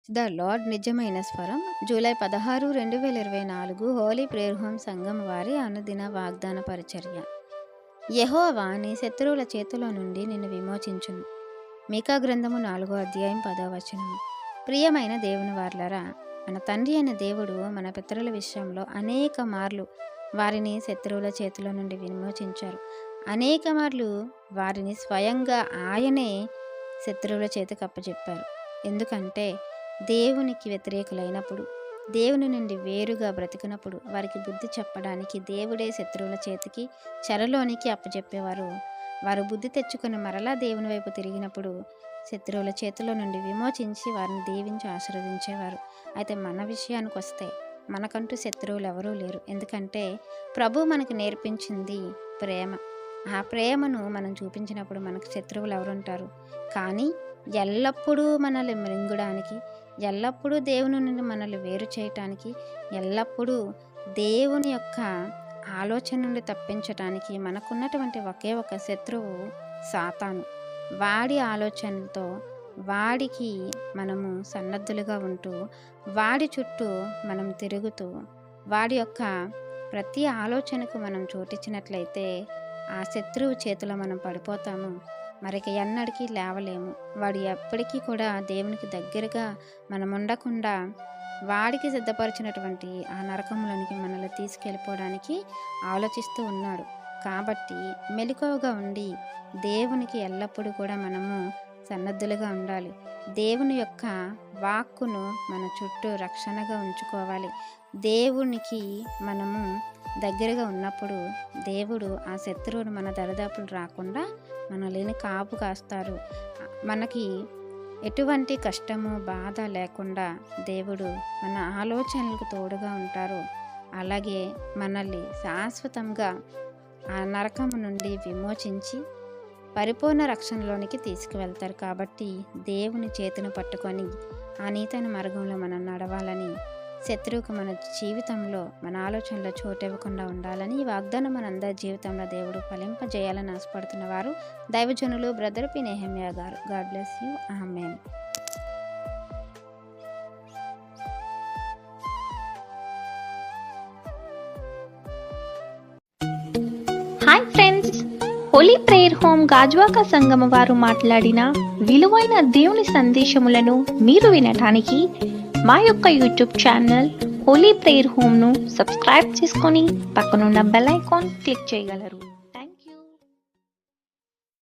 The lord నిజమైన స్వరం July 16, 2024 Holi prayer home సంఘం వారి అనుదిన వాగ్దాన పరిచర్య. యెహోవా నీ శత్రువుల చేతిలో నుండి నిన్ను విమోచించును. మీకా గ్రంథము 4వ అధ్యాయం 10వ వచనము. ప్రియమైన దేవుని వారలారా, మన తండ్రి అయిన దేవుడు మన పితరుల విషయంలో అనేక మార్లు వారిని శత్రువుల చేతిలో నుండి విమోచించారు. అనేక మార్లు వారిని స్వయంగా ఆయనే శత్రువుల చేతికి అప్పచెప్పారు. ఎందుకంటే దేవునికి వ్యతిరేకులైనప్పుడు, దేవుని నుండి వేరుగా బ్రతికినప్పుడు వారికి బుద్ధి చెప్పడానికి దేవుడే శత్రువుల చేతికి చెరలోనికి అప్పచెప్పేవారు. వారు బుద్ధి తెచ్చుకొని మరలా దేవుని వైపు తిరిగినప్పుడు శత్రువుల చేతిలో నుండి విమోచించి వారిని దీవించి ఆశీర్వదించేవారు. అయితే మన విషయానికి వస్తే మనకంటూ శత్రువులు ఎవరూ లేరు. ఎందుకంటే ప్రభు మనకు నేర్పించింది ప్రేమ. ఆ ప్రేమను మనం చూపించినప్పుడు మనకు శత్రువులు ఎవరుంటారు? కానీ ఎల్లప్పుడూ మనల్ని మృంగడానికి, ఎల్లప్పుడూ దేవుని నుండి మనల్ని వేరు చేయటానికి, ఎల్లప్పుడూ దేవుని యొక్క ఆలోచన నుండి తప్పించటానికి మనకున్నటువంటి ఒకే ఒక శత్రువు సాతాను. వాడి ఆలోచనలతో వాడికి మనము సన్నద్ధులుగా ఉంటూ, వాడి చుట్టూ మనం తిరుగుతూ, వాడి యొక్క ప్రతి ఆలోచనకు మనం చోటిచ్చినట్లయితే ఆ శత్రువు చేతిలో మనం పడిపోతాము. మరికి ఎన్నటికీ లేవలేము. వాడు ఎప్పటికీ కూడా దేవునికి దగ్గరగా మనం ఉండకుండా వాడికి సిద్ధపరిచినటువంటి ఆ నరకంలోనికి మనల్ని తీసుకెళ్ళిపోవడానికి ఆలోచిస్తూ ఉన్నాడు. కాబట్టి మెలకువగా ఉండి దేవునికి ఎల్లప్పుడూ కూడా మనము సన్నద్ధులుగా ఉండాలి. దేవుని యొక్క వాక్కును మన చుట్టూ రక్షణగా ఉంచుకోవాలి. దేవునికి మనము దగ్గరగా ఉన్నప్పుడు దేవుడు ఆ శత్రువును మన దరిదాపులు రాకుండా మనల్ని కాపు కాస్తారు. మనకి ఎటువంటి కష్టము బాధ లేకుండా దేవుడు మన ఆలోచనలకు తోడుగా ఉంటారు. అలాగే మనల్ని శాశ్వతంగా ఆ నరకము నుండి విమోచించి పరిపూర్ణ రక్షణలోనికి తీసుకువెళ్తారు. కాబట్టి దేవుని చేతిని పట్టుకొని ఆ నీతైన మార్గంలో మనం నడవాలని, శత్రువుకు మన జీవితంలో మన ఆలోచనలో చోటు ఇవ్వకుండా ఉండాలని ఈ వాగ్దానం మనందరి జీవితంలో దేవుడు ఫలింపజేయాలని ఆశపడుతున్న వారు దైవజనులు బ్రదర్ పి. నెహెమ్యా గారు. God bless you. Amen. Hi friends, holy prayer home Gajuwaka సంగమ వారు మాట్లాడిన విలువైన దేవుని సందేశములను మీరు వినటానికి మా యొక్క యూట్యూబ్ ఛానల్ హోలీ ప్రేయర్ హోమ్ను సబ్స్క్రైబ్ చేసుకొని పక్కనున్న బెల్ ఐకాన్ క్లిక్ చేయగలరు.